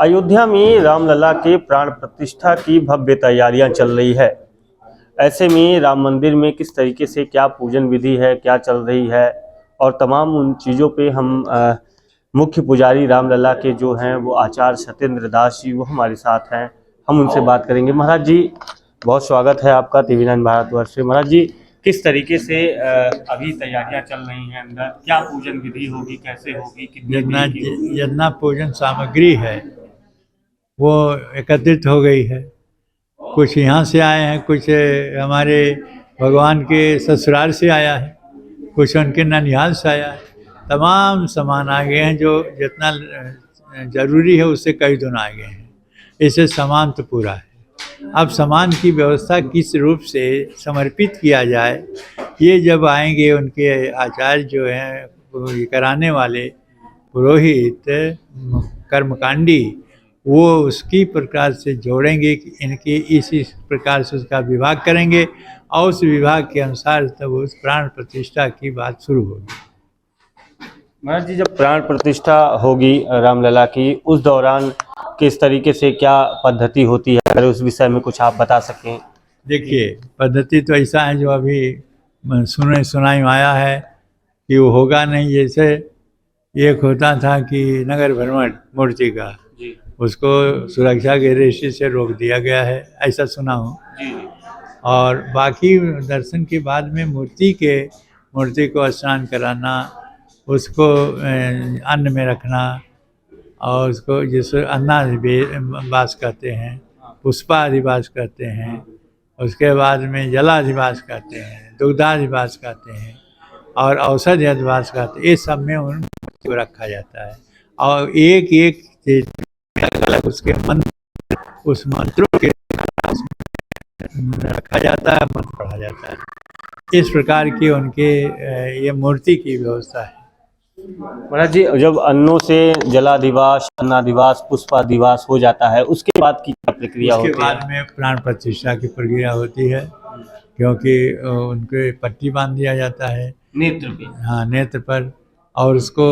अयोध्या में रामलला के प्राण प्रतिष्ठा की भव्य तैयारियां चल रही है। ऐसे में राम मंदिर में किस तरीके से क्या पूजन विधि है, क्या चल रही है और तमाम उन चीज़ों पे हम मुख्य पुजारी रामलला के जो हैं वो आचार्य सत्येंद्र दास जी वो हमारे साथ हैं। हम उनसे बात करेंगे। महाराज जी, बहुत स्वागत है आपका TV9 भारतवर्ष से। महाराज जी, किस तरीके से अभी तैयारियां चल रही हैं अंदर, क्या पूजन विधि होगी, कैसे होगी, कितने दिन की होगी? जितना पूजन सामग्री है वो एकत्रित हो गई है। कुछ यहाँ से आए हैं, कुछ हमारे भगवान के ससुराल से आया है, कुछ उनके ननिहाल से आया है। तमाम सामान आ गए हैं, जो जितना ज़रूरी है उससे कई गुना आ गए हैं। इससे सामान तो पूरा है। अब सामान की व्यवस्था किस रूप से समर्पित किया जाए, ये जब आएंगे उनके आचार्य जो हैं कराने वाले पुरोहित कर्मकांडी, वो उसकी प्रकार से जोड़ेंगे कि इनके इस प्रकार से उसका विभाग करेंगे और उस विभाग के अनुसार तब उस प्राण प्रतिष्ठा की बात शुरू होगी। महाराज जी, जब प्राण प्रतिष्ठा होगी रामलला की, उस दौरान किस तरीके से क्या पद्धति होती है, अगर उस विषय में कुछ आप बता सकें। देखिए, पद्धति तो ऐसा है जो अभी सुनाई में आया है कि वो होगा नहीं। जैसे एक होता था कि नगर भ्रमण मूर्ति का, उसको सुरक्षा की दृष्टि से रोक दिया गया है, ऐसा सुना हूँ। और बाकी दर्शन के बाद में मूर्ति को स्नान कराना, उसको अन्न में रखना और उसको जिसे अन्नाधिवास कहते हैं, पुष्पाधिवास कहते हैं, उसके बाद में जलाधिवास कहते हैं, दुग्धाधिवास कहते हैं और औषधि अधिवास कहते हैं। ये सब में उनको रखा जाता है और एक एक अलग अलग उसके मंत्र, उस मंत्रों के रखा जाता है, मंत्र पढ़ा जाता है। इस प्रकार की उनके ये मूर्ति की व्यवस्था है। महाराज जी, जब अन्नों से जलाधिवास, अन्नाधिवास, पुष्पाधिवास हो जाता है, उसके बाद की क्या प्रक्रिया होती है? उसके बाद में प्राण प्रतिष्ठा की प्रक्रिया होती है, क्योंकि उनके पट्टी बांध दिया जाता है नेत्र पे। हाँ, नेत्र पर, और उसको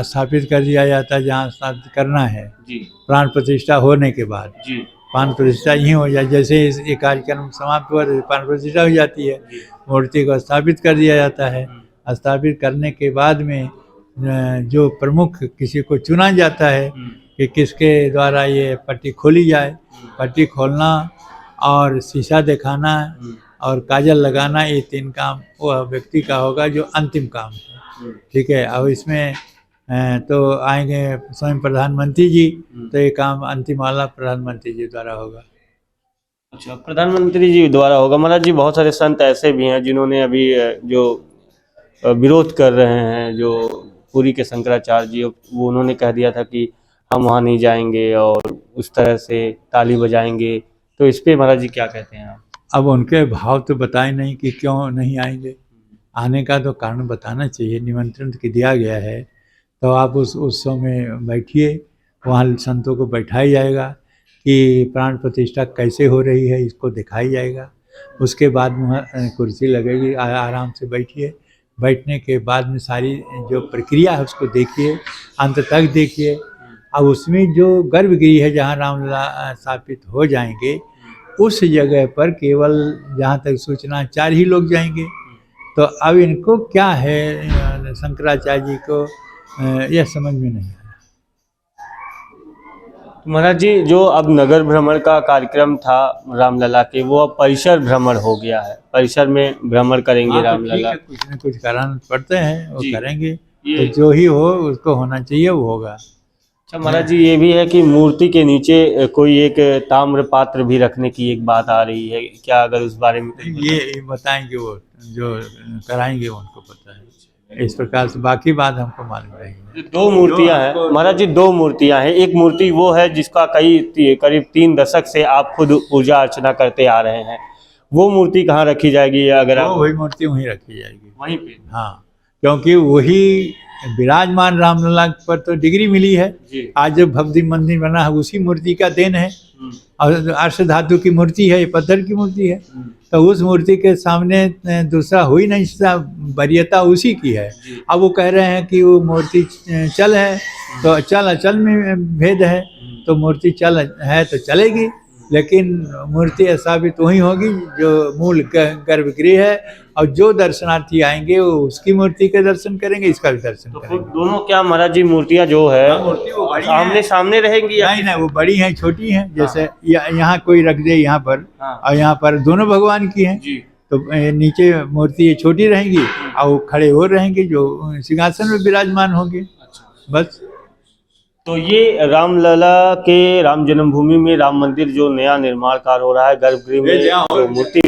स्थापित कर दिया जाता है जहाँ स्थापित करना है। जी। प्राण प्रतिष्ठा होने के बाद जी। प्राण प्रतिष्ठा यही हो जाए, जैसे ये कार्यक्रम समाप्त हुआ तो प्राण प्रतिष्ठा हो जाती है। मूर्ति को स्थापित कर दिया जाता है। स्थापित करने के बाद में जो प्रमुख किसी को चुना जाता है कि किसके द्वारा ये पट्टी खोली जाए। पट्टी खोलना और शीशा दिखाना और काजल लगाना, ये 3 काम वह व्यक्ति का होगा जो अंतिम काम है। ठीक है। अब इसमें तो आएंगे स्वयं प्रधानमंत्री जी, तो ये काम अंतिम वाला प्रधानमंत्री जी द्वारा होगा। अच्छा, प्रधानमंत्री जी द्वारा होगा। महाराज जी, बहुत सारे संत ऐसे भी हैं जिन्होंने अभी जो विरोध कर रहे हैं, जो पुरी के शंकराचार्य जी, वो उन्होंने कह दिया था कि हम वहाँ नहीं जाएंगे और उस तरह से ताली बजाएंगे। तो इस पे महाराज जी क्या कहते हैं आप? अब उनके भाव तो बताए नहीं कि क्यों नहीं आएंगे। आने का तो कारण बताना चाहिए। निमंत्रण की दिया गया है तो आप उस उत्सव में बैठिए, वहाँ संतों को बैठाया जाएगा कि प्राण प्रतिष्ठा कैसे हो रही है, इसको दिखाई जाएगा। उसके बाद वहाँ कुर्सी लगेगी, आराम से बैठिए। बैठने के बाद में सारी जो प्रक्रिया है उसको देखिए, अंत तक देखिए। अब उसमें जो गर्भगृह है जहाँ रामलला स्थापित हो जाएंगे, उस जगह पर केवल जहाँ तक सूचना 4 ही लोग जाएंगे। तो अब इनको क्या है, शंकराचार्य जी को यह समझ में नहीं आया। महाराज जी, जो अब नगर भ्रमण का कार्यक्रम था रामलला के, वो अब परिसर भ्रमण हो गया है। परिसर में भ्रमण करेंगे रामलला। तो कुछ न कुछ कारण पड़ते हैं, वो करेंगे। तो जो ही हो उसको होना चाहिए, वो होगा। अच्छा महाराज जी, ये भी है कि मूर्ति के नीचे कोई एक ताम्र पात्र भी रखने की एक बात आ रही है, क्या अगर उस बारे में ये बताएंगे, वो जो कराएंगे उनको पता है। इस प्रकार से बाकी बात हमको मालूम नहीं। 2 मूर्तियां हैं महाराज जी, 2 मूर्तियां हैं। एक मूर्ति वो है जिसका करीब 3 दशक से आप खुद पूजा अर्चना करते आ रहे हैं। वो मूर्ति कहाँ रखी जाएगी? अगर आप वही मूर्ति वहीं रखी जाएगी, वहीं पे। हाँ, क्योंकि वही विराजमान रामलला पर तो डिग्री मिली है। जी। आज जो भव्य मंदिर बना है उसी मूर्ति का देन है, और अर्श धातु की मूर्ति है, ये पत्थर की मूर्ति है। तो उस मूर्ति के सामने दूसरा हो ही नहीं सकता, वरीयता उसी की है। अब वो कह रहे हैं कि वो मूर्ति चल है, तो चल अचल में भेद है, तो मूर्ति चल है तो चलेगी, लेकिन मूर्ति स्थापित वही होगी जो मूल गर्भगृह है, और जो दर्शनार्थी आएंगे वो उसकी मूर्ति के दर्शन करेंगे, इसका भी दर्शन तो फिर करेंगे। दोनों क्या महाराज जी मूर्तियां जो है मूर्ति वो बड़ी आमने है। सामने रहेंगी या नहीं नहीं, वो बड़ी हैं छोटी हैं, जैसे यहाँ कोई रख दे यहाँ पर, हाँ। और यहाँ पर दोनों भगवान की हैं, जी। तो नीचे मूर्ति ये छोटी रहेंगी और वो खड़े हो रहेंगे जो सिंहासन में विराजमान होंगे। बस। तो ये रामलला के राम जन्मभूमि में राम मंदिर जो नया निर्माण कार्य हो रहा है, गर्भगृह में जो मूर्ति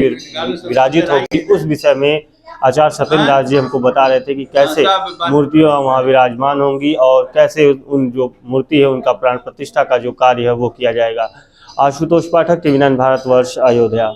विराजित होगी, उस विषय में आचार्य सत्येंद्र दास जी हमको बता रहे थे कि कैसे मूर्तियां वहां विराजमान होंगी और कैसे उन जो मूर्ति है उनका प्राण प्रतिष्ठा का जो कार्य है वो किया जाएगा। आशुतोष पाठक, टीवी 9 भारतवर्ष, अयोध्या।